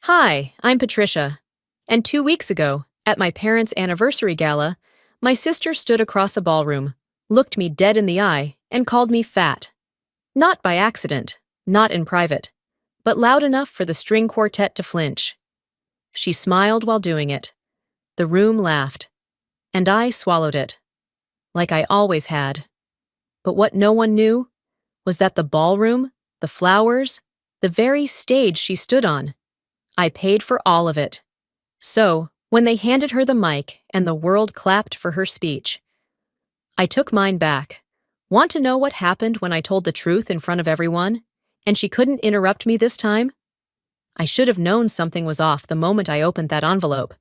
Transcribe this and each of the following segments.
Hi, I'm Patricia. And 2 weeks ago, at my parents' anniversary gala, my sister stood across a ballroom, looked me dead in the eye, and called me fat. Not by accident, not in private, but loud enough for the string quartet to flinch. She smiled while doing it. The room laughed, and I swallowed it, like I always had. But what no one knew was that the ballroom, the flowers, the very stage she stood on, I paid for all of it. So, when they handed her the mic and the world clapped for her speech, I took mine back. Want to know what happened when I told the truth in front of everyone, and she couldn't interrupt me this time? I should have known something was off the moment I opened that envelope.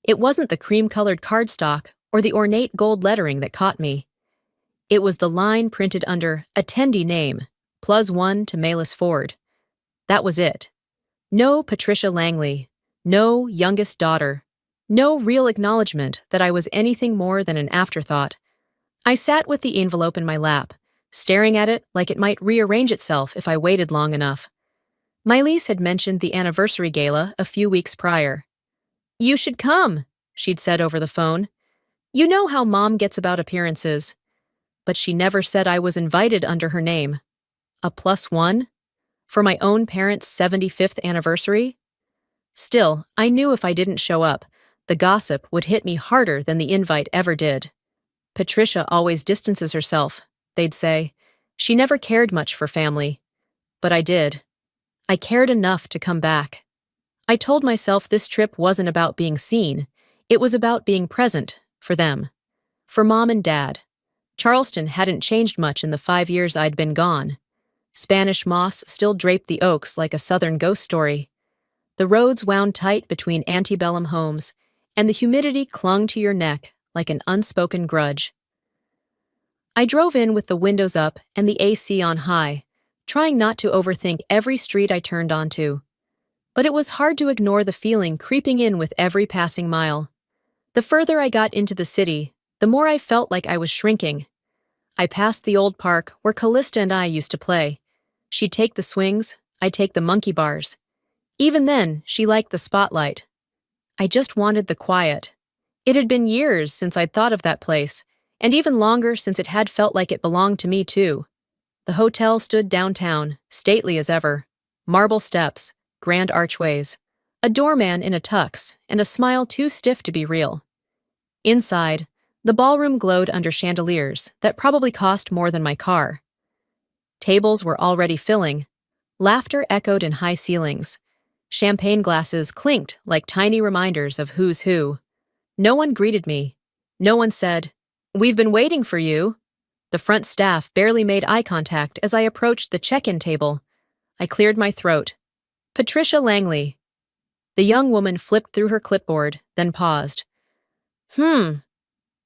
It wasn't the cream-colored cardstock or the ornate gold lettering that caught me. It was the line printed under attendee name, +1 to Malis Ford. That was it. No Patricia Langley. No youngest daughter. No real acknowledgement that I was anything more than an afterthought. I sat with the envelope in my lap, staring at it like it might rearrange itself if I waited long enough. Milese had mentioned the anniversary gala a few weeks prior. "You should come," she'd said over the phone. "You know how Mom gets about appearances." But she never said I was invited under her name. A +1? For my own parents' 75th anniversary? Still, I knew if I didn't show up, the gossip would hit me harder than the invite ever did. "Patricia always distances herself," they'd say. "She never cared much for family." But I did. I cared enough to come back. I told myself this trip wasn't about being seen, it was about being present, for them. For Mom and Dad. Charleston hadn't changed much in the 5 years I'd been gone. Spanish moss still draped the oaks like a southern ghost story. The roads wound tight between antebellum homes, and the humidity clung to your neck like an unspoken grudge. I drove in with the windows up and the AC on high, trying not to overthink every street I turned onto. But it was hard to ignore the feeling creeping in with every passing mile. The further I got into the city, the more I felt like I was shrinking. I passed the old park where Callista and I used to play. She'd take the swings, I'd take the monkey bars. Even then, she liked the spotlight. I just wanted the quiet. It had been years since I'd thought of that place, and even longer since it had felt like it belonged to me too. The hotel stood downtown, stately as ever. Marble steps, grand archways, a doorman in a tux, and a smile too stiff to be real. Inside, the ballroom glowed under chandeliers that probably cost more than my car. Tables were already filling. Laughter echoed in high ceilings. Champagne glasses clinked like tiny reminders of who's who. No one greeted me. No one said, "We've been waiting for you." The front staff barely made eye contact as I approached the check-in table. I cleared my throat. "Patricia Langley." The young woman flipped through her clipboard, then paused.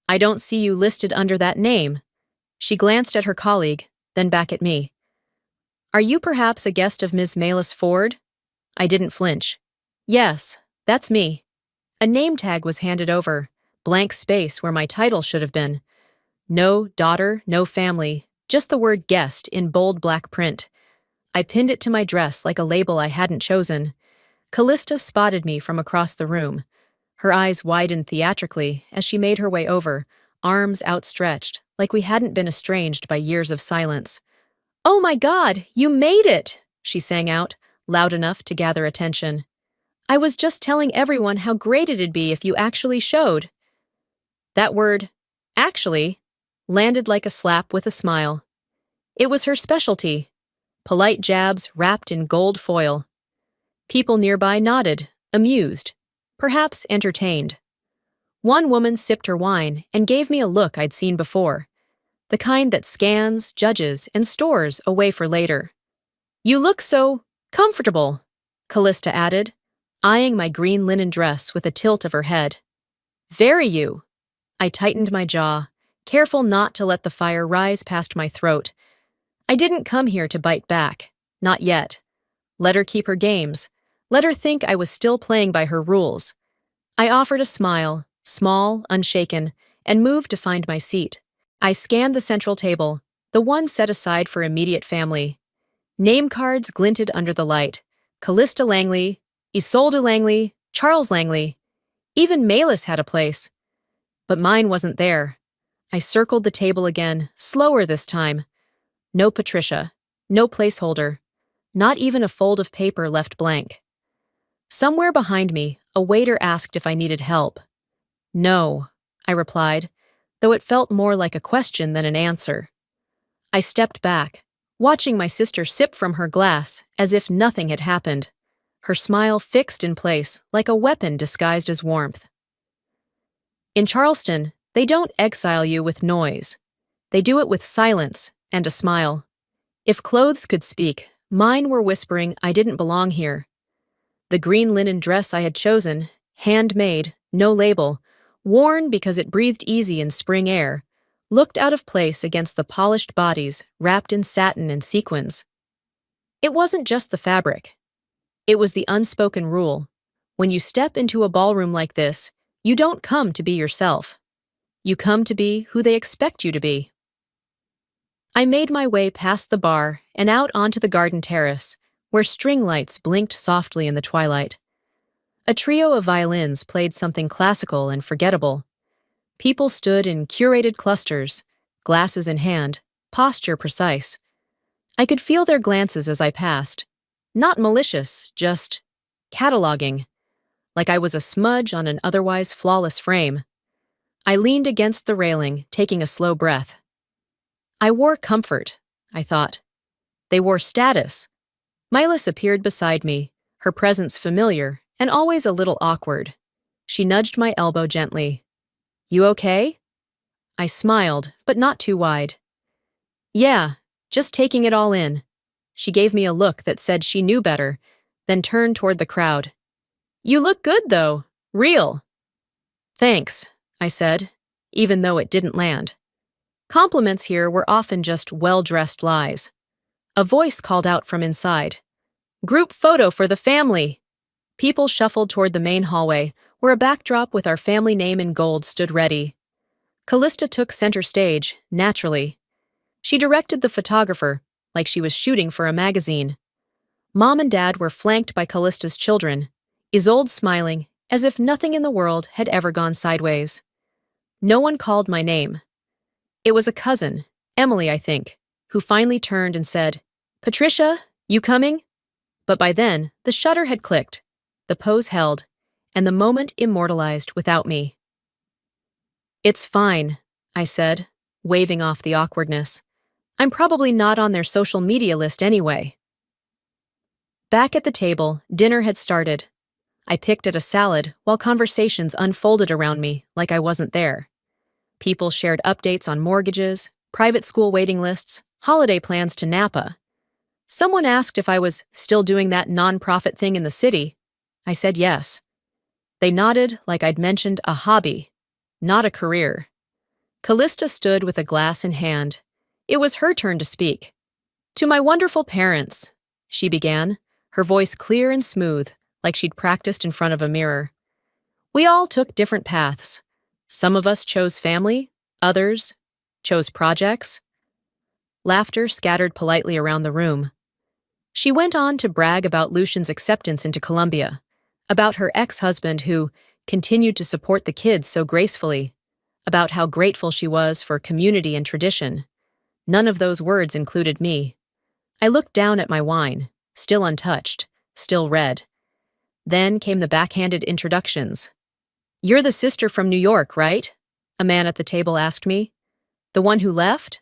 I don't see you listed under that name." She glanced at her colleague, then back at me. "Are you perhaps a guest of Ms. Malis Ford?" I didn't flinch. "Yes, that's me." A name tag was handed over, blank space where my title should have been. No daughter, no family, just the word guest in bold black print. I pinned it to my dress like a label I hadn't chosen. Callista spotted me from across the room. Her eyes widened theatrically as she made her way over, arms outstretched, like we hadn't been estranged by years of silence. "Oh my God, you made it!" she sang out, loud enough to gather attention. "I was just telling everyone how great it'd be if you actually showed." That word, "actually," landed like a slap with a smile. It was her specialty. Polite jabs wrapped in gold foil. People nearby nodded, amused, perhaps entertained. One woman sipped her wine and gave me a look I'd seen before, the kind that scans, judges, and stores away for later. "You look so comfortable," Callista added, eyeing my green linen dress with a tilt of her head. "Very you." I tightened my jaw, careful not to let the fire rise past my throat. I didn't come here to bite back, not yet. Let her keep her games. Let her think I was still playing by her rules. I offered a smile, small, unshaken, and moved to find my seat. I scanned the central table, the one set aside for immediate family. Name cards glinted under the light. Callista Langley, Isolde Langley, Charles Langley, even Malis had a place. But mine wasn't there. I circled the table again, slower this time. No Patricia, no placeholder, not even a fold of paper left blank. Somewhere behind me, a waiter asked if I needed help. No, I replied, though it felt more like a question than an answer. I stepped back, watching my sister sip from her glass as if nothing had happened, her smile fixed in place like a weapon disguised as warmth. In Charleston, they don't exile you with noise. They do it with silence and a smile. If clothes could speak, mine were whispering I didn't belong here. The green linen dress I had chosen, handmade, no label, worn because it breathed easy in spring air, looked out of place against the polished bodies wrapped in satin and sequins. It wasn't just the fabric. It was the unspoken rule. When you step into a ballroom like this, you don't come to be yourself. You come to be who they expect you to be. I made my way past the bar and out onto the garden terrace, where string lights blinked softly in the twilight. A trio of violins played something classical and forgettable. People stood in curated clusters, glasses in hand, posture precise. I could feel their glances as I passed. Not malicious, just cataloging, like I was a smudge on an otherwise flawless frame. I leaned against the railing, taking a slow breath. I wore comfort, I thought. They wore status. Milas appeared beside me, her presence familiar and always a little awkward. She nudged my elbow gently. You okay? I smiled, but not too wide. Yeah, just taking it all in. She gave me a look that said she knew better, then turned toward the crowd. You look good, though. Real. Thanks, I said, even though it didn't land. Compliments here were often just well-dressed lies. A voice called out from inside. Group photo for the family. People shuffled toward the main hallway, where a backdrop with our family name in gold stood ready. Callista took center stage, naturally. She directed the photographer, like she was shooting for a magazine. Mom and Dad were flanked by Callista's children, Isolde smiling, as if nothing in the world had ever gone sideways. No one called my name. It was a cousin, Emily, I think, who finally turned and said, Patricia, you coming? But by then, the shutter had clicked, the pose held, and the moment immortalized without me. It's fine, I said, waving off the awkwardness. I'm probably not on their social media list anyway. Back at the table, dinner had started. I picked at a salad while conversations unfolded around me like I wasn't there. People shared updates on mortgages, private school waiting lists, holiday plans to Napa. Someone asked if I was still doing that nonprofit thing in the city. I said yes. They nodded like I'd mentioned a hobby, not a career. Callista stood with a glass in hand. It was her turn to speak. To my wonderful parents, she began, her voice clear and smooth, like she'd practiced in front of a mirror. We all took different paths. Some of us chose family, others chose projects. Laughter scattered politely around the room. She went on to brag about Lucian's acceptance into Columbia, about her ex-husband who continued to support the kids so gracefully, about how grateful she was for community and tradition. None of those words included me. I looked down at my wine, still untouched, still red. Then came the backhanded introductions. You're the sister from New York, right? A man at the table asked me. The one who left?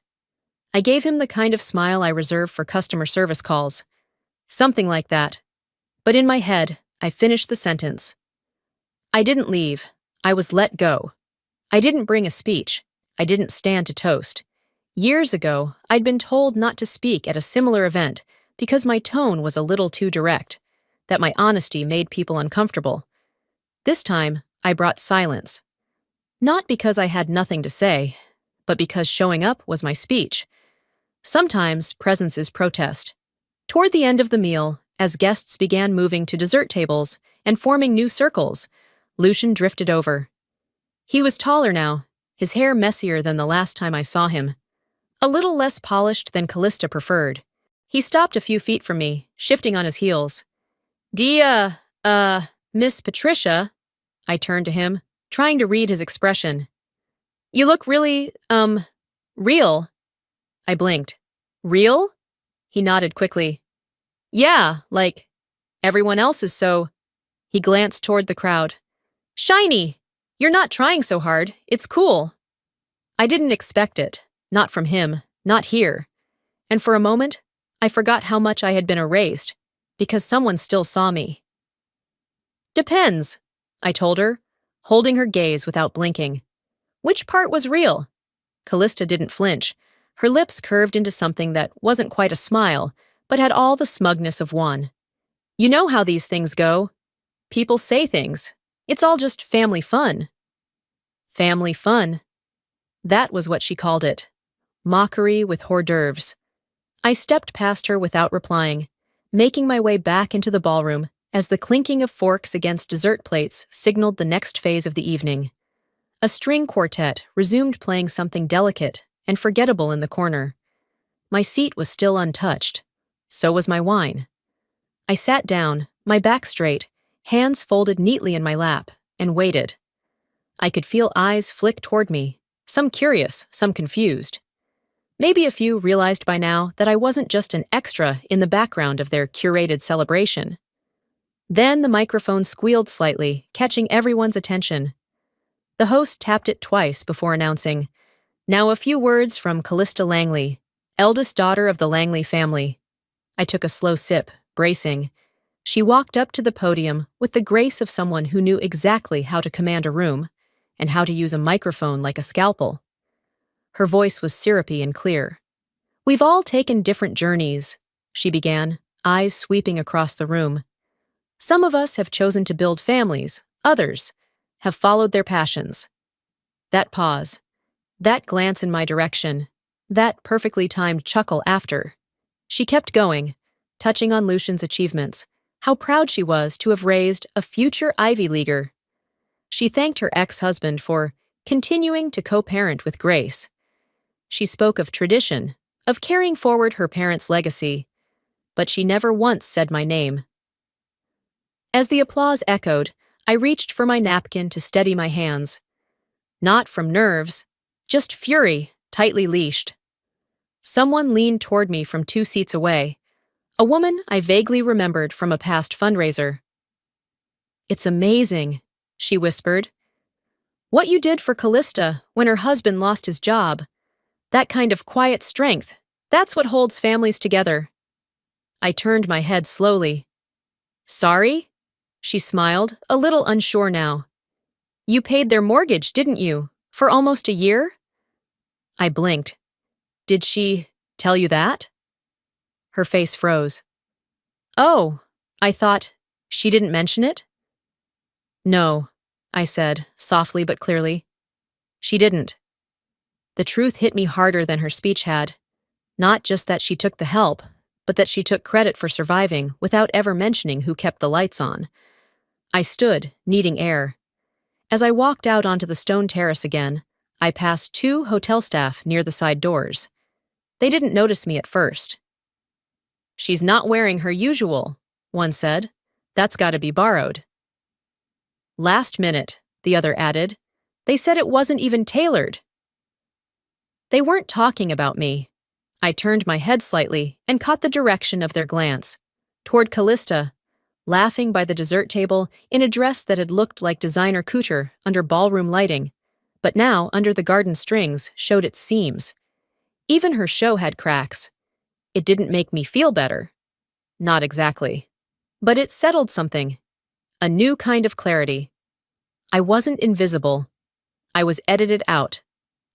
I gave him the kind of smile I reserve for customer service calls. Something like that. But in my head, I finished the sentence. I didn't leave. I was let go. I didn't bring a speech. I didn't stand to toast. Years ago, I'd been told not to speak at a similar event because my tone was a little too direct, that my honesty made people uncomfortable. This time, I brought silence. Not because I had nothing to say, but because showing up was my speech. Sometimes presence is protest. Toward the end of the meal, as guests began moving to dessert tables and forming new circles, Lucian drifted over. He was taller now, his hair messier than the last time I saw him. A little less polished than Callista preferred. He stopped a few feet from me, shifting on his heels. Dia, Miss Patricia, I turned to him, trying to read his expression. You look really, real. I blinked. Real? He nodded quickly. Yeah, like, everyone else is so. He glanced toward the crowd. Shiny! You're not trying so hard. It's cool. I didn't expect it. Not from him. Not here. And for a moment, I forgot how much I had been erased, because someone still saw me. Depends, I told her, holding her gaze without blinking. Which part was real? Callista didn't flinch. Her lips curved into something that wasn't quite a smile, but had all the smugness of one. You know how these things go. People say things. It's all just family fun. Family fun. That was what she called it. Mockery with hors d'oeuvres. I stepped past her without replying, making my way back into the ballroom as the clinking of forks against dessert plates signaled the next phase of the evening. A string quartet resumed playing something delicate and forgettable in the corner. My seat was still untouched. So was my wine. I sat down, my back straight, hands folded neatly in my lap, and waited. I could feel eyes flick toward me, some curious, some confused. Maybe a few realized by now that I wasn't just an extra in the background of their curated celebration. Then the microphone squealed slightly, catching everyone's attention. The host tapped it twice before announcing, "Now a few words from Callista Langley, eldest daughter of the Langley family." I took a slow sip, bracing. She walked up to the podium with the grace of someone who knew exactly how to command a room and how to use a microphone like a scalpel. Her voice was syrupy and clear. "We've all taken different journeys," she began, eyes sweeping across the room. "Some of us have chosen to build families, others have followed their passions." That pause, that glance in my direction, that perfectly timed chuckle after. She kept going, touching on Lucian's achievements, how proud she was to have raised a future Ivy Leaguer. She thanked her ex-husband for continuing to co-parent with grace. She spoke of tradition, of carrying forward her parents' legacy, but she never once said my name. As the applause echoed, I reached for my napkin to steady my hands. Not from nerves, just fury, tightly leashed. Someone leaned toward me from 2 seats away, a woman I vaguely remembered from a past fundraiser. "It's amazing," she whispered. "What you did for Callista when her husband lost his job. That kind of quiet strength, that's what holds families together." I turned my head slowly. "Sorry?" She smiled, a little unsure now. "You paid their mortgage, didn't you? For almost a year?" I blinked. "Did she tell you that?" Her face froze. "Oh, I thought she didn't mention it?" "No," I said, softly but clearly. "She didn't." The truth hit me harder than her speech had. Not just that she took the help, but that she took credit for surviving without ever mentioning who kept the lights on. I stood, needing air. As I walked out onto the stone terrace again, I passed 2 hotel staff near the side doors. They didn't notice me at first. "She's not wearing her usual," one said. "That's gotta be borrowed." "Last minute," the other added. "They said it wasn't even tailored." They weren't talking about me. I turned my head slightly and caught the direction of their glance, toward Callista, laughing by the dessert table in a dress that had looked like designer couture under ballroom lighting, but now, under the garden strings, showed its seams. Even her show had cracks. It didn't make me feel better. Not exactly. But it settled something. A new kind of clarity. I wasn't invisible. I was edited out.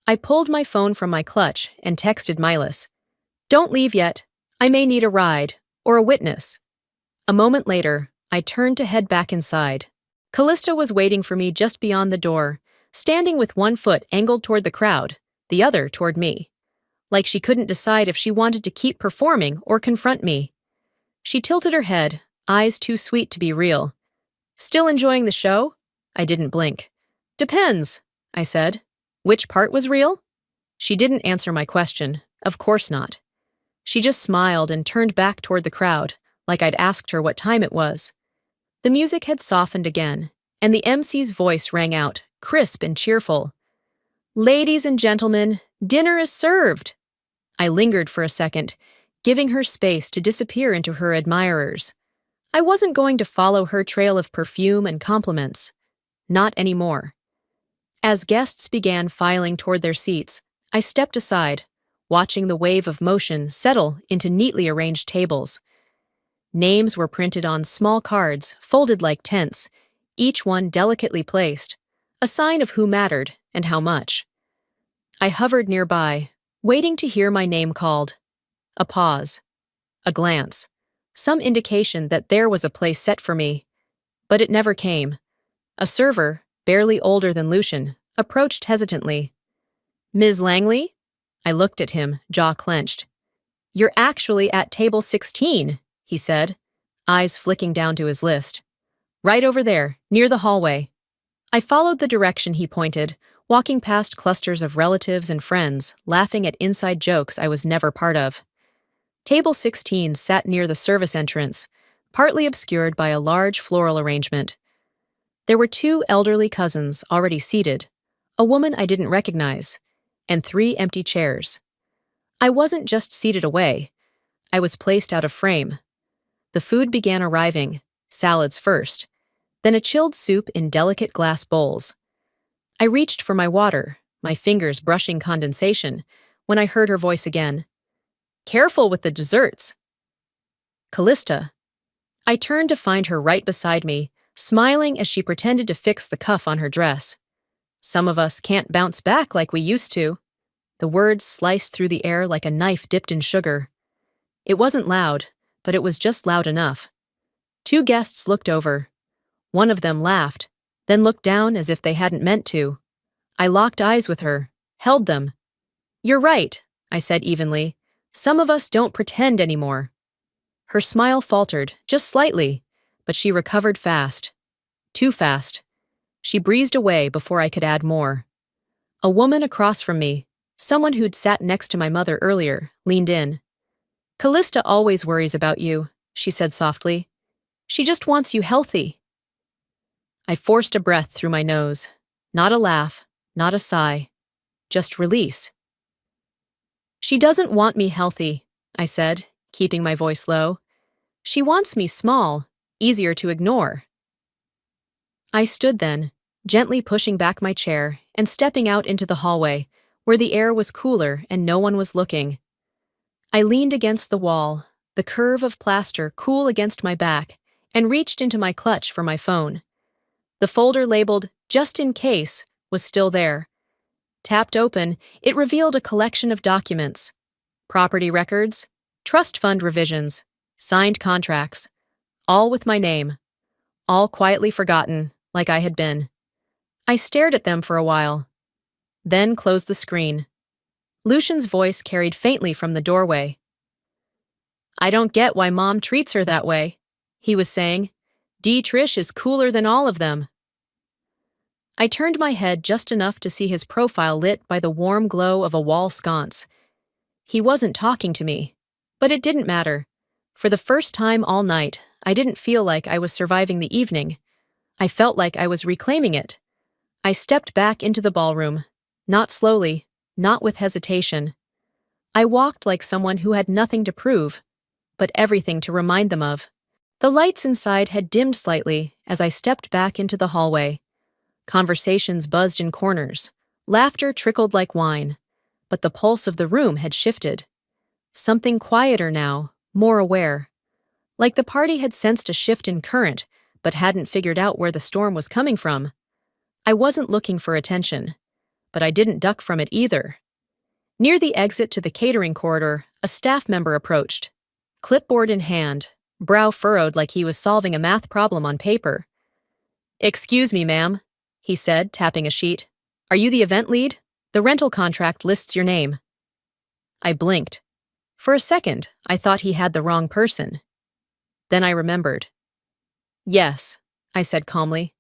I pulled my phone from my clutch and texted Milas. "Don't leave yet. I may need a ride, or a witness." A moment later, I turned to head back inside. Callista was waiting for me just beyond the door, standing with one foot angled toward the crowd, the other toward me. Like she couldn't decide if she wanted to keep performing or confront me. She tilted her head, eyes too sweet to be real. "Still enjoying the show?" I didn't blink. "Depends," I said. "Which part was real?" She didn't answer my question. Of course not. She just smiled and turned back toward the crowd, like I'd asked her what time it was. The music had softened again, and the MC's voice rang out, crisp and cheerful. "Ladies and gentlemen, dinner is served!" I lingered for a second, giving her space to disappear into her admirers. I wasn't going to follow her trail of perfume and compliments. Not anymore. As guests began filing toward their seats, I stepped aside, watching the wave of motion settle into neatly arranged tables. Names were printed on small cards, folded like tents, each one delicately placed, a sign of who mattered and how much. I hovered nearby, waiting to hear my name called. A pause. A glance. Some indication that there was a place set for me. But it never came. A server, barely older than Lucian, approached hesitantly. "Ms. Langley?" I looked at him, jaw clenched. "You're actually at table 16, he said, eyes flicking down to his list. "Right over there, near the hallway." I followed the direction he pointed, walking past clusters of relatives and friends, laughing at inside jokes I was never part of. Table 16 sat near the service entrance, partly obscured by a large floral arrangement. There were 2 elderly cousins already seated, a woman I didn't recognize, and 3 empty chairs. I wasn't just seated away. I was placed out of frame. The food began arriving, salads first, then a chilled soup in delicate glass bowls. I reached for my water, my fingers brushing condensation, when I heard her voice again. "Careful with the desserts." "Callista." I turned to find her right beside me, smiling as she pretended to fix the cuff on her dress. "Some of us can't bounce back like we used to." The words sliced through the air like a knife dipped in sugar. It wasn't loud, but it was just loud enough. 2 guests looked over. One of them laughed, then looked down as if they hadn't meant to. I locked eyes with her, held them. "You're right," I said evenly. "Some of us don't pretend anymore." Her smile faltered, just slightly, but she recovered fast. Too fast. She breezed away before I could add more. A woman across from me, someone who'd sat next to my mother earlier, leaned in. "Callista always worries about you," she said softly. "She just wants you healthy." I forced a breath through my nose. Not a laugh, not a sigh. Just release. "She doesn't want me healthy," I said, keeping my voice low. "She wants me small, easier to ignore." I stood then, gently pushing back my chair and stepping out into the hallway, where the air was cooler and no one was looking. I leaned against the wall, the curve of plaster cool against my back, and reached into my clutch for my phone. The folder labeled "Just in Case" was still there. Tapped open, it revealed a collection of documents. Property records, trust fund revisions, signed contracts, all with my name. All quietly forgotten, like I had been. I stared at them for a while, then closed the screen. Lucian's voice carried faintly from the doorway. "I don't get why Mom treats her that way," he was saying. "Trish is cooler than all of them." I turned my head just enough to see his profile lit by the warm glow of a wall sconce. He wasn't talking to me, but it didn't matter. For the first time all night, I didn't feel like I was surviving the evening. I felt like I was reclaiming it. I stepped back into the ballroom, not slowly, not with hesitation. I walked like someone who had nothing to prove, but everything to remind them of. The lights inside had dimmed slightly as I stepped back into the hallway. Conversations buzzed in corners. Laughter trickled like wine. But the pulse of the room had shifted. Something quieter now, more aware. Like the party had sensed a shift in current, but hadn't figured out where the storm was coming from. I wasn't looking for attention, but I didn't duck from it either. Near the exit to the catering corridor, a staff member approached. Clipboard in hand, brow furrowed like he was solving a math problem on paper. "Excuse me, ma'am," he said, tapping a sheet. "Are you the event lead? The rental contract lists your name." I blinked. For a second, I thought he had the wrong person. Then I remembered. "Yes," I said calmly.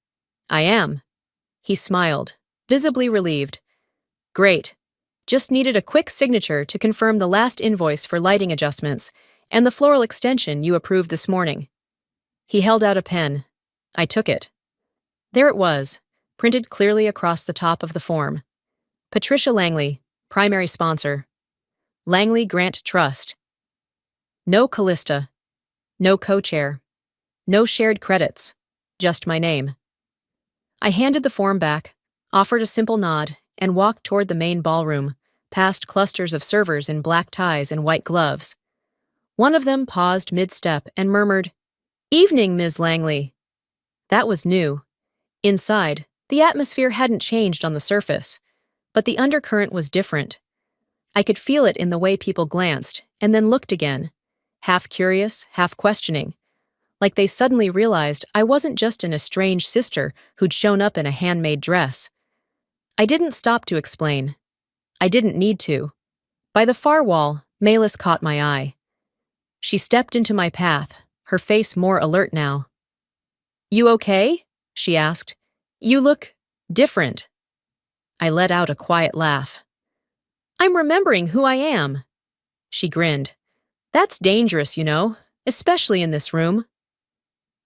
"I am." He smiled, visibly relieved. "Great. Just needed a quick signature to confirm the last invoice for lighting adjustments and the floral extension you approved this morning." He held out a pen. I took it. There it was, printed clearly across the top of the form. Patricia Langley, primary sponsor. Langley Grant Trust. No Callista. No co-chair. No shared credits. Just my name. I handed the form back, offered a simple nod, and walked toward the main ballroom, past clusters of servers in black ties and white gloves. One of them paused mid-step and murmured, "Evening, Ms. Langley." That was new. Inside, the atmosphere hadn't changed on the surface, but the undercurrent was different. I could feel it in the way people glanced and then looked again, half curious, half questioning, like they suddenly realized I wasn't just an estranged sister who'd shown up in a handmade dress. I didn't stop to explain. I didn't need to. By the far wall, Malis caught my eye. She stepped into my path, her face more alert now. "You okay?" she asked. "You look different." I let out a quiet laugh. "I'm remembering who I am." She grinned. "That's dangerous, you know, especially in this room."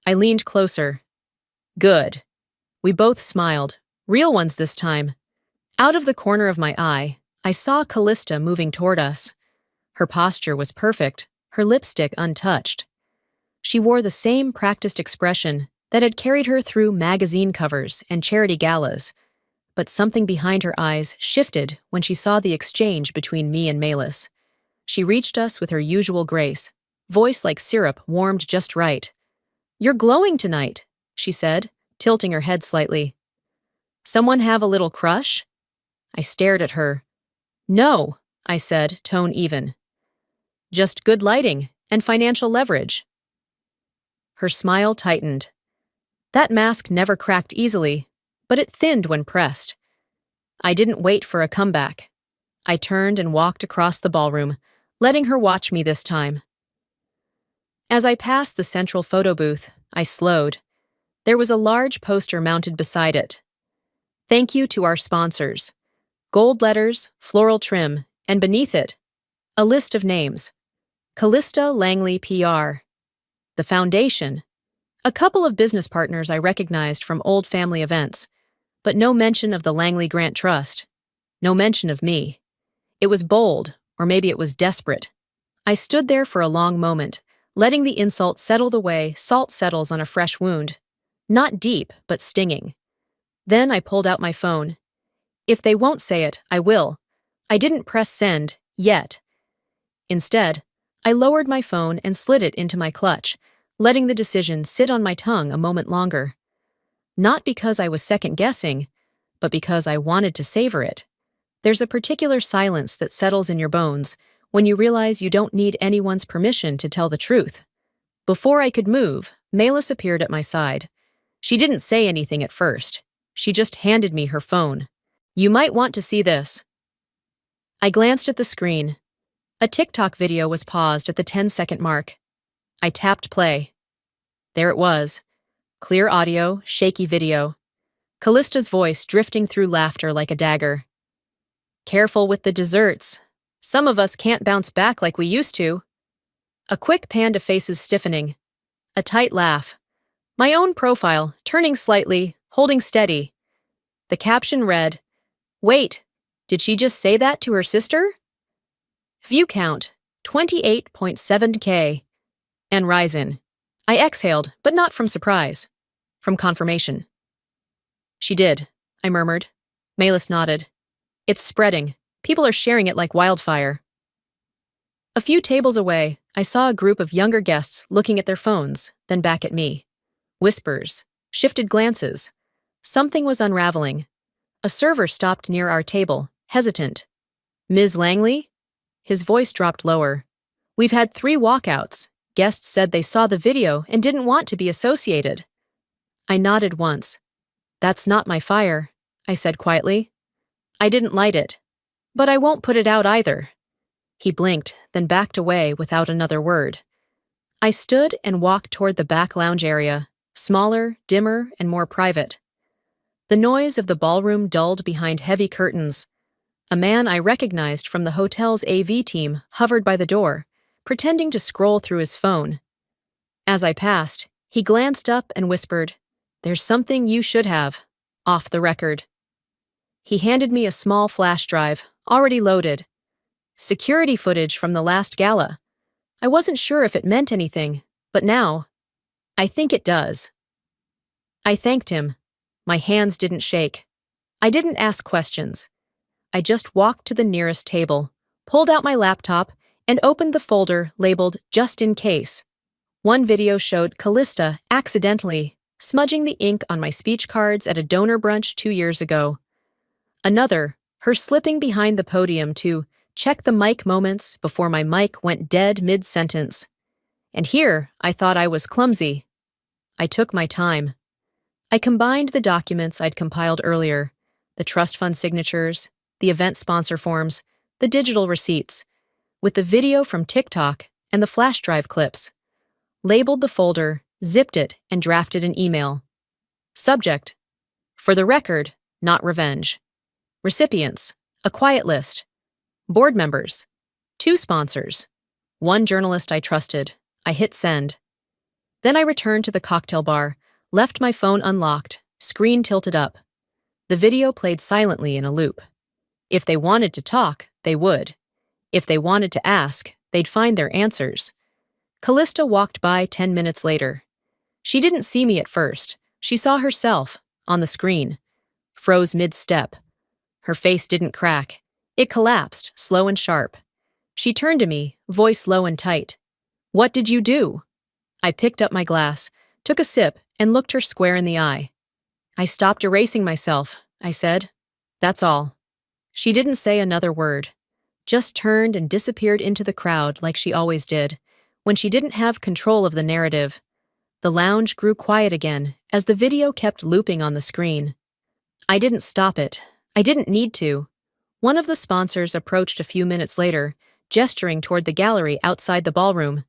I leaned closer. "Good." We both smiled, real ones this time. Out of the corner of my eye, I saw Callista moving toward us. Her posture was perfect, her lipstick untouched. She wore the same practiced expression that had carried her through magazine covers and charity galas, but something behind her eyes shifted when she saw the exchange between me and Malis. She reached us with her usual grace, voice like syrup warmed just right. "You're glowing tonight," she said, tilting her head slightly. "Someone have a little crush?" I stared at her. "No," I said, tone even. "Just good lighting and financial leverage." Her smile tightened. That mask never cracked easily, but it thinned when pressed. I didn't wait for a comeback. I turned and walked across the ballroom, letting her watch me this time. As I passed the central photo booth, I slowed. There was a large poster mounted beside it. "Thank you to our sponsors." Gold letters, floral trim, and beneath it, a list of names. Callista Langley PR. The foundation. A couple of business partners I recognized from old family events, but no mention of the Langley Grant Trust. No mention of me. It was bold, or maybe it was desperate. I stood there for a long moment, letting the insult settle the way salt settles on a fresh wound. Not deep, but stinging. Then I pulled out my phone. If they won't say it, I will. I didn't press send, yet. Instead, I lowered my phone and slid it into my clutch, letting the decision sit on my tongue a moment longer. Not because I was second-guessing, but because I wanted to savor it. There's a particular silence that settles in your bones when you realize you don't need anyone's permission to tell the truth. Before I could move, Malis appeared at my side. She didn't say anything at first. She just handed me her phone. "You might want to see this." I glanced at the screen. A TikTok video was paused at the 10-second mark. I tapped play. There it was. Clear audio, shaky video. Callista's voice drifting through laughter like a dagger. "Careful with the desserts. Some of us can't bounce back like we used to." A quick pan to faces stiffening. A tight laugh. My own profile, turning slightly, holding steady. The caption read, "Wait, did she just say that to her sister?" View count, 28.7K. And Ryzen. I exhaled, but not from surprise. From confirmation. "She did," I murmured. Malis nodded. "It's spreading. People are sharing it like wildfire." A few tables away, I saw a group of younger guests looking at their phones, then back at me. Whispers. Shifted glances. Something was unraveling. A server stopped near our table, hesitant. "Ms. Langley?" His voice dropped lower. "We've had 3 walkouts. Guests said they saw the video and didn't want to be associated." I nodded once. "That's not my fire," I said quietly. "I didn't light it. But I won't put it out either." He blinked, then backed away without another word. I stood and walked toward the back lounge area, smaller, dimmer, and more private. The noise of the ballroom dulled behind heavy curtains. A man I recognized from the hotel's AV team hovered by the door, pretending to scroll through his phone. As I passed, he glanced up and whispered, There's something you should have. Off the record. He handed me a small flash drive, already loaded. Security footage from the last gala. I wasn't sure if it meant anything, but now, I think it does. I thanked him. My hands didn't shake. I didn't ask questions. I just walked to the nearest table, pulled out my laptop, and opened the folder labeled Just in Case. One video showed Callista accidentally smudging the ink on my speech cards at a donor brunch 2 years ago. Another, her slipping behind the podium to check the mic moments before my mic went dead mid-sentence. And here, I thought I was clumsy. I took my time. I combined the documents I'd compiled earlier, the trust fund signatures, the event sponsor forms, the digital receipts, with the video from TikTok and the flash drive clips. Labeled the folder, zipped it, and drafted an email. Subject: For the record, not revenge. Recipients: a quiet list. Board members: 2 sponsors. 1 journalist I trusted. I hit send. Then I returned to the cocktail bar, left my phone unlocked, screen tilted up. The video played silently in a loop. If they wanted to talk, they would. If they wanted to ask, they'd find their answers. Callista walked by 10 minutes later. She didn't see me at first. She saw herself, on the screen. Froze mid-step. Her face didn't crack. It collapsed, slow and sharp. She turned to me, voice low and tight. "What did you do?" I picked up my glass, took a sip, and looked her square in the eye. "I stopped erasing myself," I said. "That's all." She didn't say another word, just turned and disappeared into the crowd like she always did, when she didn't have control of the narrative. The lounge grew quiet again as the video kept looping on the screen. I didn't stop it. I didn't need to. One of the sponsors approached a few minutes later, gesturing toward the gallery outside the ballroom.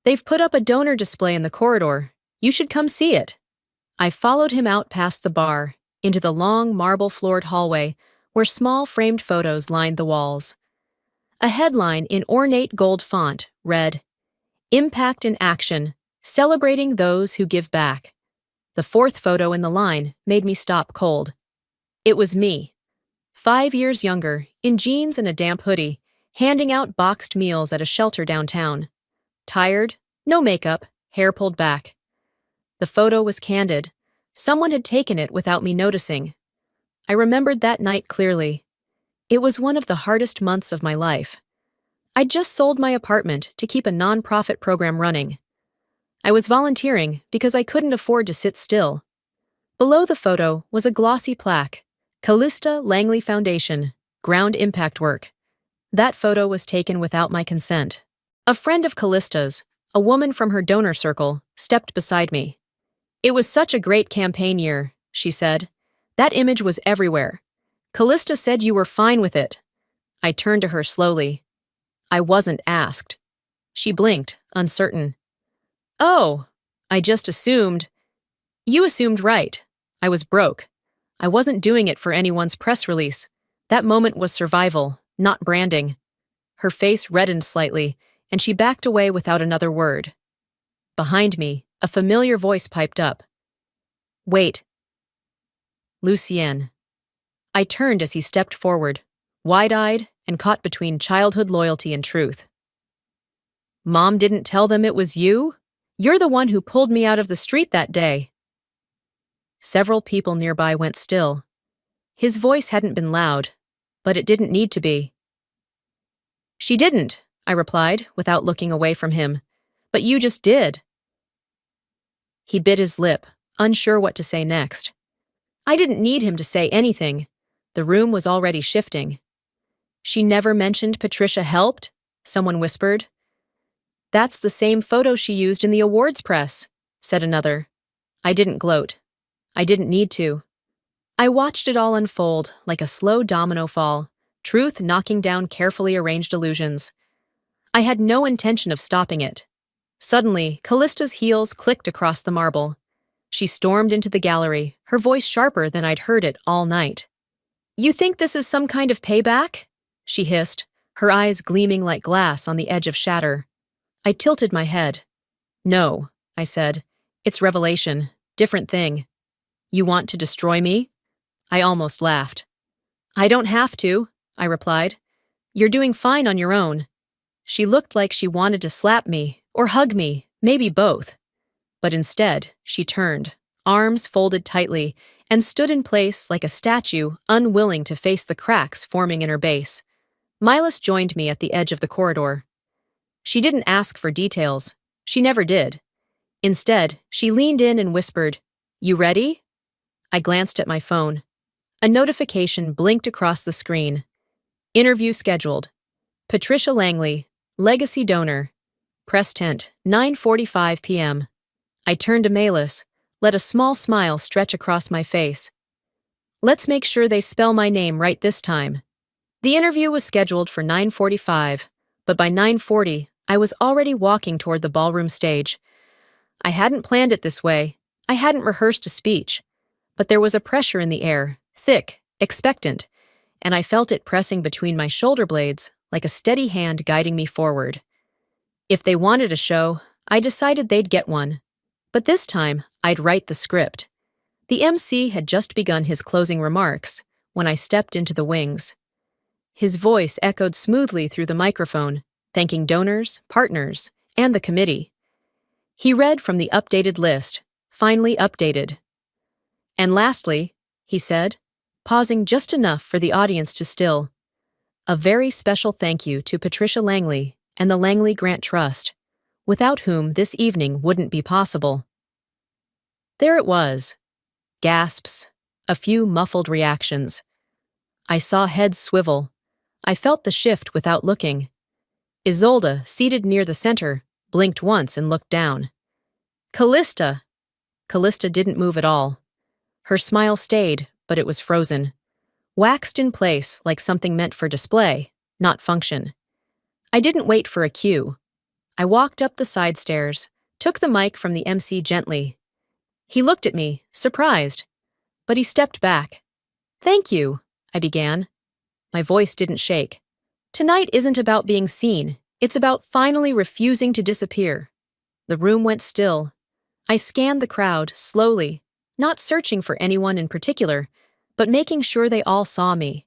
"They've put up a donor display in the corridor. You should come see it." I followed him out past the bar, into the long marble-floored hallway where small framed photos lined the walls. A headline in ornate gold font read, "Impact in Action, Celebrating Those Who Give Back." The 4th photo in the line made me stop cold. It was me, 5 years younger, in jeans and a damp hoodie, handing out boxed meals at a shelter downtown. Tired, no makeup, hair pulled back. The photo was candid. Someone had taken it without me noticing. I remembered that night clearly. It was one of the hardest months of my life. I'd just sold my apartment to keep a nonprofit program running. I was volunteering because I couldn't afford to sit still. Below the photo was a glossy plaque, Callista Langley Foundation, Ground Impact Work. That photo was taken without my consent. A friend of Callista's, a woman from her donor circle, stepped beside me. "It was such a great campaign year," she said. "That image was everywhere. Callista said you were fine with it." I turned to her slowly. "I wasn't asked." She blinked, uncertain. "Oh, I just assumed." "You assumed right. I was broke. I wasn't doing it for anyone's press release. That moment was survival, not branding." Her face reddened slightly, and she backed away without another word. Behind me, a familiar voice piped up. "Wait." Lucien. I turned as he stepped forward, wide-eyed and caught between childhood loyalty and truth. "Mom didn't tell them it was you? You're the one who pulled me out of the street that day." Several people nearby went still. His voice hadn't been loud, but it didn't need to be. "She didn't," I replied, without looking away from him. "But you just did." He bit his lip, unsure what to say next. I didn't need him to say anything. The room was already shifting. "She never mentioned Patricia helped?" someone whispered. "That's the same photo she used in the awards press," said another. I didn't gloat. I didn't need to. I watched it all unfold like a slow domino fall, truth knocking down carefully arranged illusions. I had no intention of stopping it. Suddenly, Callista's heels clicked across the marble. She stormed into the gallery, her voice sharper than I'd heard it all night. "You think this is some kind of payback?" she hissed, her eyes gleaming like glass on the edge of shatter. I tilted my head. "No," I said. "It's revelation. Different thing." You want to destroy me? I almost laughed. I don't have to, I replied. You're doing fine on your own. She looked like she wanted to slap me, or hug me, maybe both. But instead, she turned, arms folded tightly, and stood in place like a statue, unwilling to face the cracks forming in her base. Milas joined me at the edge of the corridor. She didn't ask for details. She never did. Instead, she leaned in and whispered, "You ready?" I glanced at my phone. A notification blinked across the screen. Interview scheduled. Patricia Langley, legacy donor. Press tent, 9:45 p.m. I turned to Malis, let a small smile stretch across my face. Let's make sure they spell my name right this time. The interview was scheduled for 9:45, but by 9:40, I was already walking toward the ballroom stage. I hadn't planned it this way. I hadn't rehearsed a speech. But there was a pressure in the air, thick, expectant, and I felt it pressing between my shoulder blades like a steady hand guiding me forward. If they wanted a show, I decided they'd get one. But this time, I'd write the script. The MC had just begun his closing remarks when I stepped into the wings. His voice echoed smoothly through the microphone, thanking donors, partners, and the committee. He read from the updated list, finally updated. And lastly, he said, pausing just enough for the audience to still, a very special thank you to Patricia Langley and the Langley Grant Trust, without whom this evening wouldn't be possible. There it was. Gasps, a few muffled reactions. I saw heads swivel. I felt the shift without looking. Isolde, seated near the center, blinked once and looked down. Callista! Callista didn't move at all. Her smile stayed, but it was frozen. Waxed in place like something meant for display, not function. I didn't wait for a cue. I walked up the side stairs, took the mic from the MC gently. He looked at me, surprised, but he stepped back. Thank you, I began. My voice didn't shake. Tonight isn't about being seen. It's about finally refusing to disappear. The room went still. I scanned the crowd, slowly, not searching for anyone in particular, but making sure they all saw me.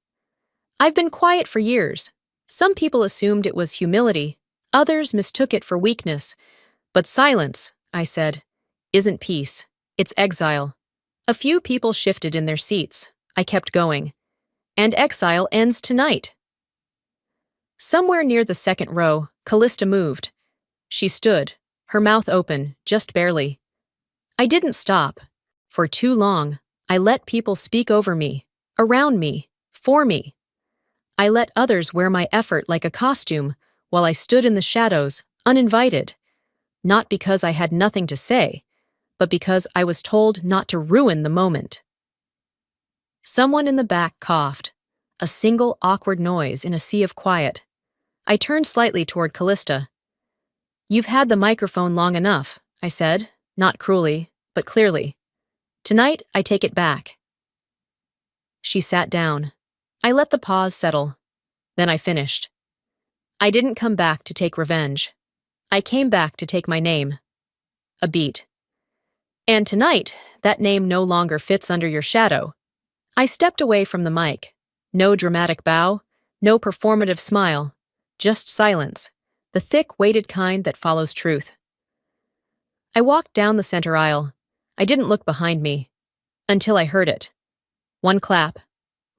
I've been quiet for years. Some people assumed it was humility. Others mistook it for weakness. But silence, I said, isn't peace. It's exile. A few people shifted in their seats. I kept going. And exile ends tonight. Somewhere near the second row, Callista moved. She stood, her mouth open, just barely. I didn't stop. For too long, I let people speak over me, around me, for me. I let others wear my effort like a costume while I stood in the shadows, uninvited. Not because I had nothing to say, but because I was told not to ruin the moment. Someone in the back coughed, a single awkward noise in a sea of quiet. I turned slightly toward Callista. You've had the microphone long enough, I said, not cruelly, but clearly. Tonight, I take it back. She sat down. I let the pause settle. Then I finished. I didn't come back to take revenge. I came back to take my name. A beat. And tonight, that name no longer fits under your shadow. I stepped away from the mic. No dramatic bow, no performative smile, just silence, the thick, weighted kind that follows truth. I walked down the center aisle. I didn't look behind me. Until I heard it. One clap.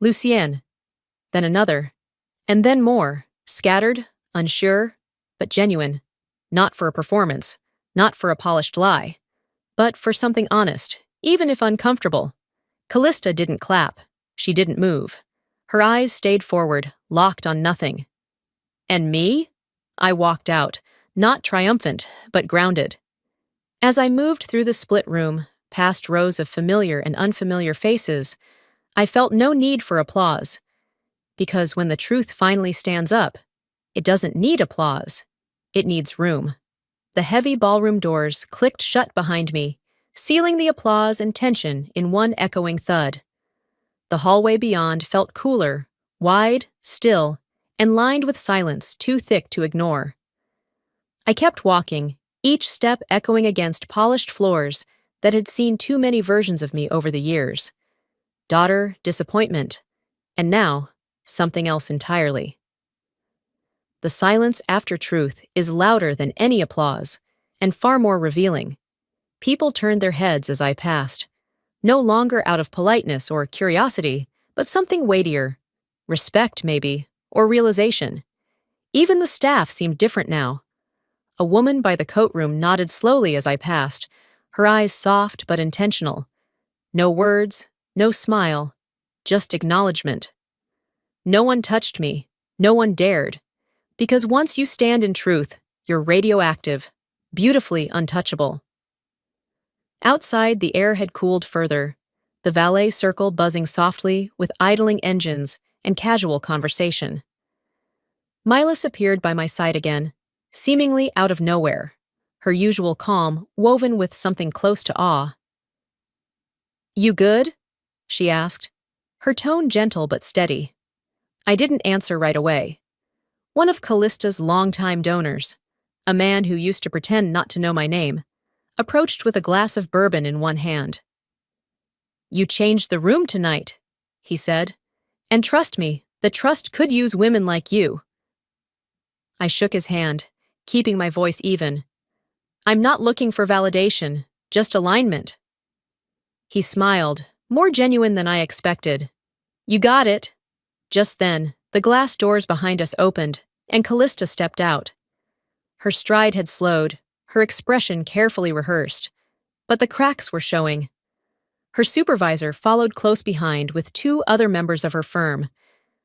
Lucienne. Then another. And then more, scattered, unsure, but genuine. Not for a performance, not for a polished lie, but for something honest, even if uncomfortable. Callista didn't clap. She didn't move. Her eyes stayed forward, locked on nothing. And me? I walked out, not triumphant, but grounded. As I moved through the split room, past rows of familiar and unfamiliar faces, I felt no need for applause. Because when the truth finally stands up, it doesn't need applause. It needs room. The heavy ballroom doors clicked shut behind me, sealing the applause and tension in one echoing thud. The hallway beyond felt cooler, wide, still, and lined with silence too thick to ignore. I kept walking, each step echoing against polished floors that had seen too many versions of me over the years. Daughter, disappointment, and now, something else entirely. The silence after truth is louder than any applause, and far more revealing. People turned their heads as I passed, no longer out of politeness or curiosity, but something weightier. Respect, maybe, or realization. Even the staff seemed different now. A woman by the coat room nodded slowly as I passed, her eyes soft but intentional. No words, no smile, just acknowledgement. No one touched me, no one dared. Because once you stand in truth, you're radioactive, beautifully untouchable. Outside, the air had cooled further, the valet circle buzzing softly with idling engines and casual conversation. Milas appeared by my side again, seemingly out of nowhere, her usual calm woven with something close to awe. "You good?" she asked, her tone gentle but steady. I didn't answer right away. One of Callista's longtime donors, a man who used to pretend not to know my name, approached with a glass of bourbon in one hand. "You changed the room tonight," he said, "and trust me, the trust could use women like you." I shook his hand, keeping my voice even. "I'm not looking for validation, just alignment." He smiled, more genuine than I expected. "You got it." Just then, the glass doors behind us opened, and Callista stepped out. Her stride had slowed, her expression carefully rehearsed, but the cracks were showing. Her supervisor followed close behind with two other members of her firm,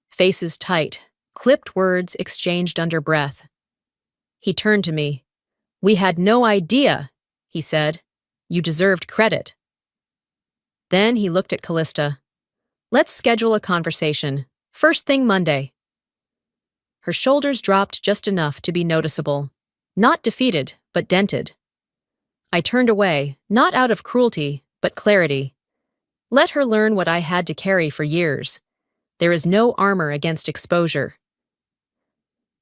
faces tight, clipped words exchanged under breath. He turned to me. "We had no idea," he said. "You deserved credit." Then he looked at Callista. "Let's schedule a conversation. First thing Monday." Her shoulders dropped just enough to be noticeable. Not defeated, but dented. I turned away, not out of cruelty, but clarity. Let her learn what I had to carry for years. There is no armor against exposure.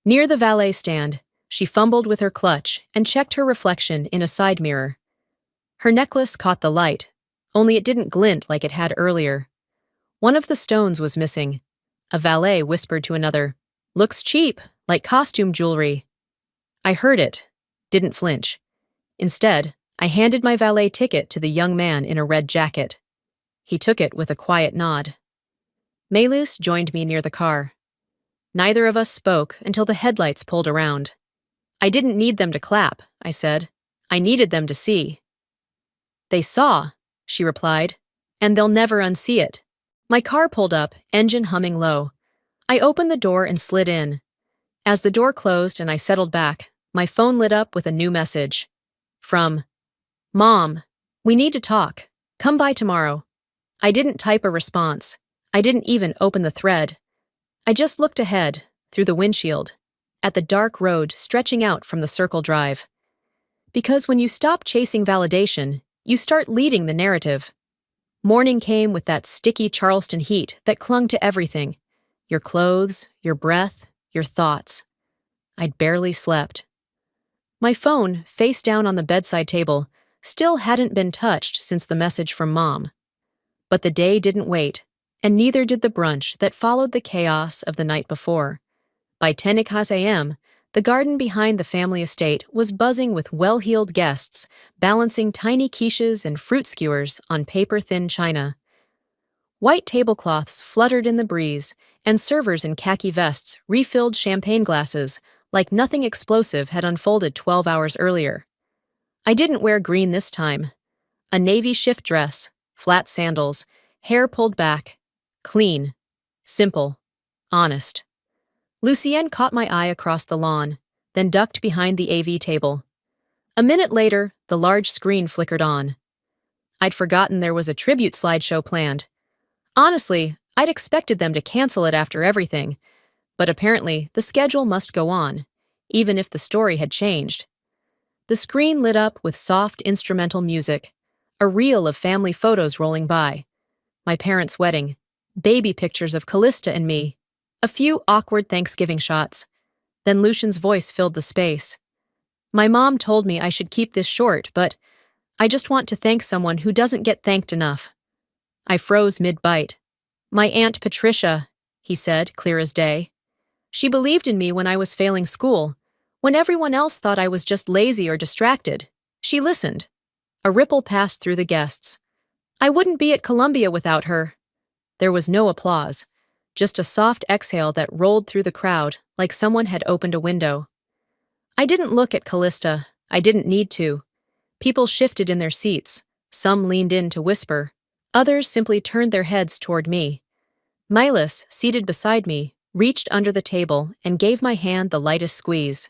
Near the valet stand, she fumbled with her clutch and checked her reflection in a side mirror. Her necklace caught the light, only it didn't glint like it had earlier. One of the stones was missing. A valet whispered to another, "Looks cheap, like costume jewelry." I heard it, didn't flinch. Instead, I handed my valet ticket to the young man in a red jacket. He took it with a quiet nod. Malus joined me near the car. Neither of us spoke until the headlights pulled around. "I didn't need them to clap," I said. "I needed them to see." "They saw," she replied, "and they'll never unsee it." My car pulled up, engine humming low. I opened the door and slid in. As the door closed and I settled back, my phone lit up with a new message. From Mom, "We need to talk. Come by tomorrow." I didn't type a response. I didn't even open the thread. I just looked ahead, through the windshield, at the dark road stretching out from the circle drive. Because when you stop chasing validation, you start leading the narrative. Morning came with that sticky Charleston heat that clung to everything. Your clothes, your breath, your thoughts. I'd barely slept. My phone, face down on the bedside table, still hadn't been touched since the message from Mom. But the day didn't wait, and neither did the brunch that followed the chaos of the night before. By 10 a.m., the garden behind the family estate was buzzing with well-heeled guests, balancing tiny quiches and fruit skewers on paper-thin china. White tablecloths fluttered in the breeze, and servers in khaki vests refilled champagne glasses like nothing explosive had unfolded 12 hours earlier. I didn't wear green this time. A navy shift dress, flat sandals, hair pulled back, clean, simple, honest. Lucienne caught my eye across the lawn, then ducked behind the AV table. A minute later, the large screen flickered on. I'd forgotten there was a tribute slideshow planned. Honestly, I'd expected them to cancel it after everything, but apparently the schedule must go on, even if the story had changed. The screen lit up with soft instrumental music, a reel of family photos rolling by. My parents' wedding, baby pictures of Callista and me, a few awkward Thanksgiving shots. Then Lucian's voice filled the space. My mom told me I should keep this short, but I just want to thank someone who doesn't get thanked enough. I froze mid-bite. My Aunt Patricia, he said, clear as day. She believed in me when I was failing school. When everyone else thought I was just lazy or distracted, she listened. A ripple passed through the guests. I wouldn't be at Columbia without her. There was no applause, just a soft exhale that rolled through the crowd like someone had opened a window. I didn't look at Callista. I didn't need to. People shifted in their seats. Some leaned in to whisper. Others simply turned their heads toward me. Milas, seated beside me, reached under the table and gave my hand the lightest squeeze.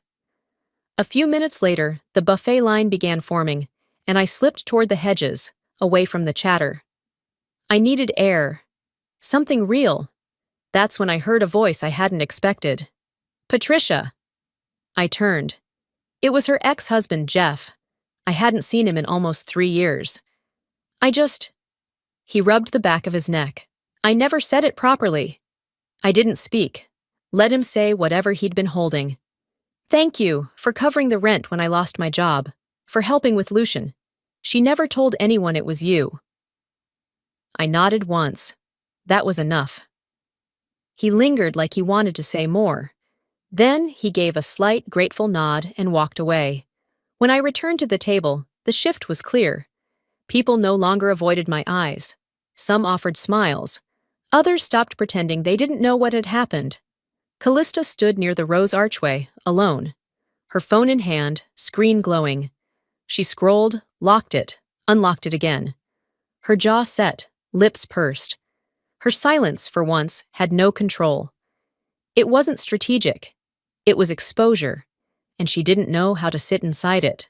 A few minutes later, the buffet line began forming, and I slipped toward the hedges, away from the chatter. I needed air. Something real. That's when I heard a voice I hadn't expected. Patricia. I turned. It was her ex-husband, Jeff. I hadn't seen him in almost 3 years. He rubbed the back of his neck. I never said it properly. I didn't speak. Let him say whatever he'd been holding. Thank you for covering the rent when I lost my job, for helping with Lucian. She never told anyone it was you. I nodded once. That was enough. He lingered like he wanted to say more. Then he gave a slight, grateful nod and walked away. When I returned to the table, the shift was clear. People no longer avoided my eyes. Some offered smiles. Others stopped pretending they didn't know what had happened. Callista stood near the rose archway, alone. Her phone in hand, screen glowing. She scrolled, locked it, unlocked it again. Her jaw set, lips pursed. Her silence, for once, had no control. It wasn't strategic. It was exposure, and she didn't know how to sit inside it.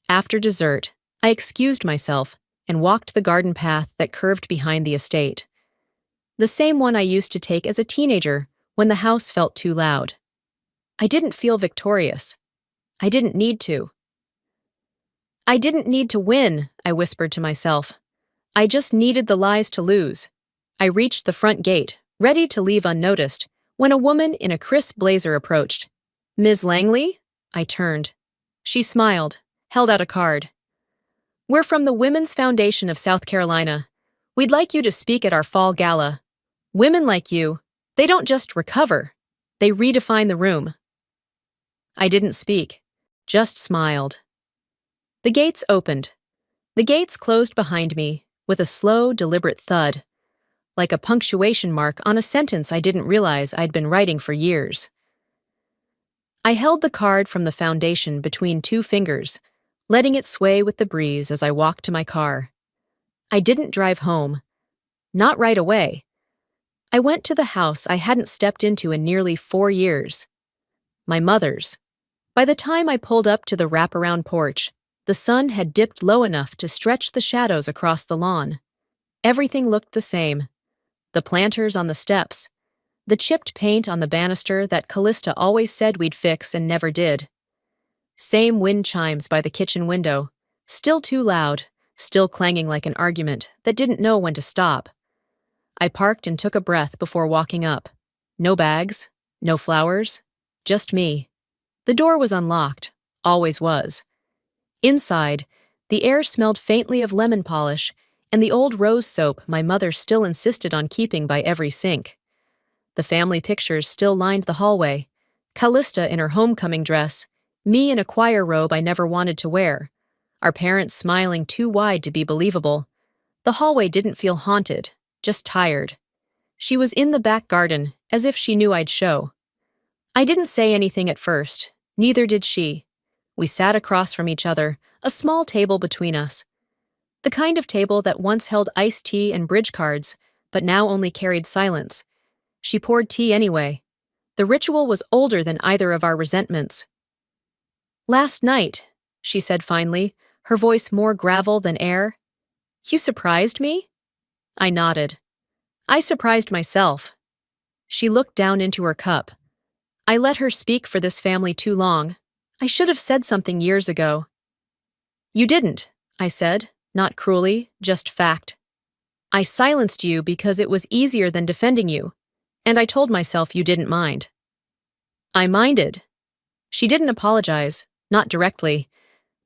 After dessert, I excused myself and walked the garden path that curved behind the estate. The same one I used to take as a teenager when the house felt too loud. I didn't feel victorious. I didn't need to. I didn't need to win, I whispered to myself. I just needed the lies to lose. I reached the front gate, ready to leave unnoticed, when a woman in a crisp blazer approached. Ms. Langley? I turned. She smiled, held out a card. We're from the Women's Foundation of South Carolina. We'd like you to speak at our fall gala. Women like you, they don't just recover, they redefine the room. I didn't speak, just smiled. The gates opened. The gates closed behind me with a slow, deliberate thud, like a punctuation mark on a sentence I didn't realize I'd been writing for years. I held the card from the foundation between 2 fingers, letting it sway with the breeze as I walked to my car. I didn't drive home. Not right away. I went to the house I hadn't stepped into in nearly 4 years. My mother's. By the time I pulled up to the wraparound porch, the sun had dipped low enough to stretch the shadows across the lawn. Everything looked the same. The planters on the steps. The chipped paint on the banister that Callista always said we'd fix and never did. Same wind chimes by the kitchen window, still too loud, still clanging like an argument that didn't know when to stop. I parked and took a breath before walking up. No bags, no flowers, just me. The door was unlocked, always was. Inside, the air smelled faintly of lemon polish and the old rose soap my mother still insisted on keeping by every sink. The family pictures still lined the hallway. Callista in her homecoming dress, me in a choir robe I never wanted to wear, our parents smiling too wide to be believable. The hallway didn't feel haunted, just tired. She was in the back garden, as if she knew I'd show. I didn't say anything at first, neither did she. We sat across from each other, a small table between us. The kind of table that once held iced tea and bridge cards, but now only carried silence. She poured tea anyway. The ritual was older than either of our resentments. Last night, she said finally, her voice more gravel than air. You surprised me? I nodded. I surprised myself. She looked down into her cup. I let her speak for this family too long. I should have said something years ago. You didn't, I said, not cruelly, just fact. I silenced you because it was easier than defending you, and I told myself you didn't mind. I minded. She didn't apologize, not directly,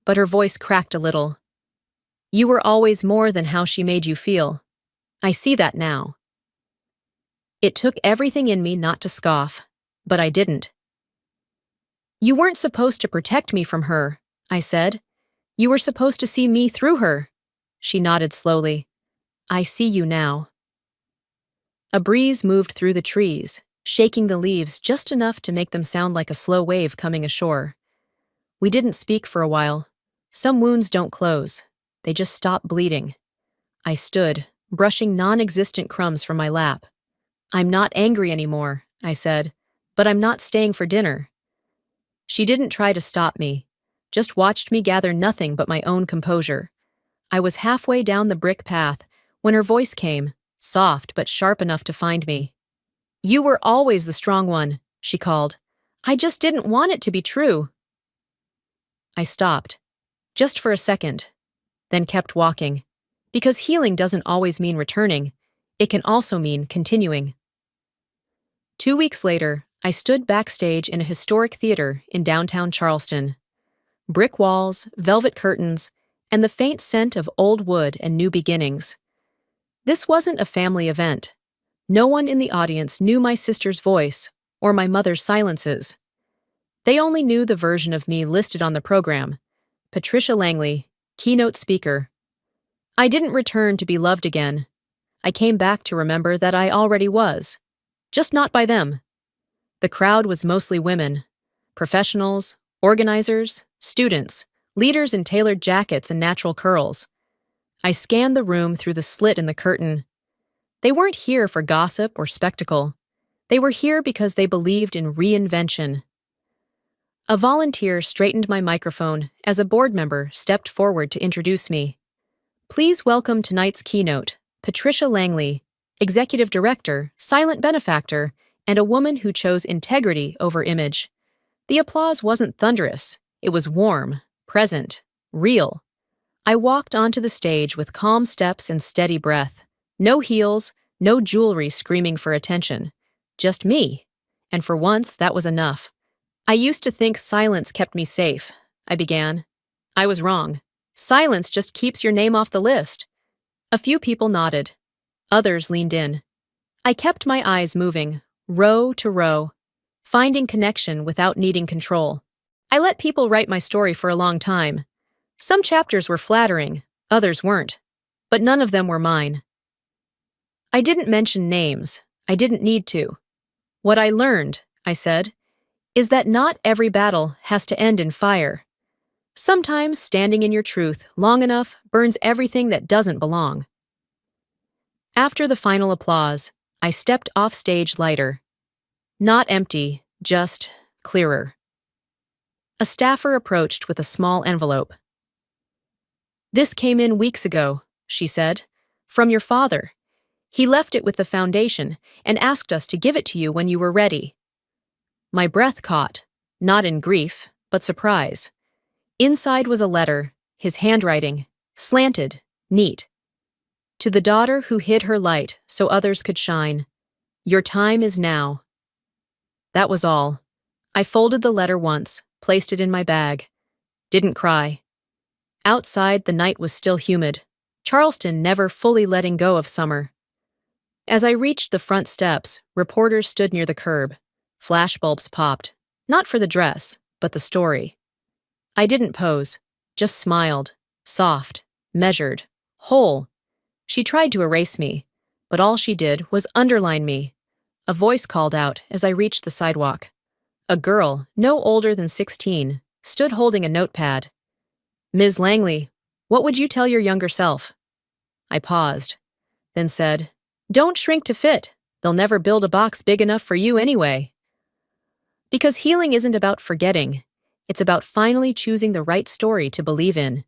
but her voice cracked a little. You were always more than how she made you feel. I see that now. It took everything in me not to scoff, but I didn't. You weren't supposed to protect me from her, I said. You were supposed to see me through her. She nodded slowly. I see you now. A breeze moved through the trees, shaking the leaves just enough to make them sound like a slow wave coming ashore. We didn't speak for a while. Some wounds don't close. They just stop bleeding. I stood, brushing non-existent crumbs from my lap. I'm not angry anymore, I said, but I'm not staying for dinner. She didn't try to stop me, just watched me gather nothing but my own composure. I was halfway down the brick path when her voice came, soft but sharp enough to find me. You were always the strong one, she called. I just didn't want it to be true. I stopped, just for a second, then kept walking. Because healing doesn't always mean returning, it can also mean continuing. 2 weeks later, I stood backstage in a historic theater in downtown Charleston. Brick walls, velvet curtains, and the faint scent of old wood and new beginnings. This wasn't a family event. No one in the audience knew my sister's voice or my mother's silences. They only knew the version of me listed on the program, Patricia Langley, keynote speaker. I didn't return to be loved again. I came back to remember that I already was, just not by them. The crowd was mostly women, professionals, organizers, students, leaders in tailored jackets and natural curls. I scanned the room through the slit in the curtain. They weren't here for gossip or spectacle. They were here because they believed in reinvention. A volunteer straightened my microphone as a board member stepped forward to introduce me. Please welcome tonight's keynote, Patricia Langley, Executive Director, Silent Benefactor, and a woman who chose integrity over image. The applause wasn't thunderous. It was warm, present, real. I walked onto the stage with calm steps and steady breath. No heels, no jewelry screaming for attention. Just me. And for once, that was enough. I used to think silence kept me safe, I began. I was wrong. Silence just keeps your name off the list. A few people nodded. Others leaned in. I kept my eyes moving, row to row, finding connection without needing control. I let people write my story for a long time. Some chapters were flattering, others weren't, but none of them were mine. I didn't mention names. I didn't need to. What I learned, I said, is that not every battle has to end in fire. Sometimes standing in your truth long enough burns everything that doesn't belong. After the final applause, I stepped off stage lighter. Not empty, just clearer. A staffer approached with a small envelope. This came in weeks ago, she said, from your father. He left it with the foundation and asked us to give it to you when you were ready. My breath caught, not in grief, but surprise. Inside was a letter, his handwriting, slanted, neat. To the daughter who hid her light so others could shine. Your time is now. That was all. I folded the letter once, placed it in my bag. Didn't cry. Outside, the night was still humid. Charleston never fully letting go of summer. As I reached the front steps, reporters stood near the curb. Flashbulbs popped, not for the dress, but the story. I didn't pose, just smiled, soft, measured, whole. She tried to erase me, but all she did was underline me. A voice called out as I reached the sidewalk. A girl, no older than 16, stood holding a notepad. Ms. Langley, what would you tell your younger self? I paused, then said, Don't shrink to fit. They'll never build a box big enough for you anyway. Because healing isn't about forgetting. It's about finally choosing the right story to believe in.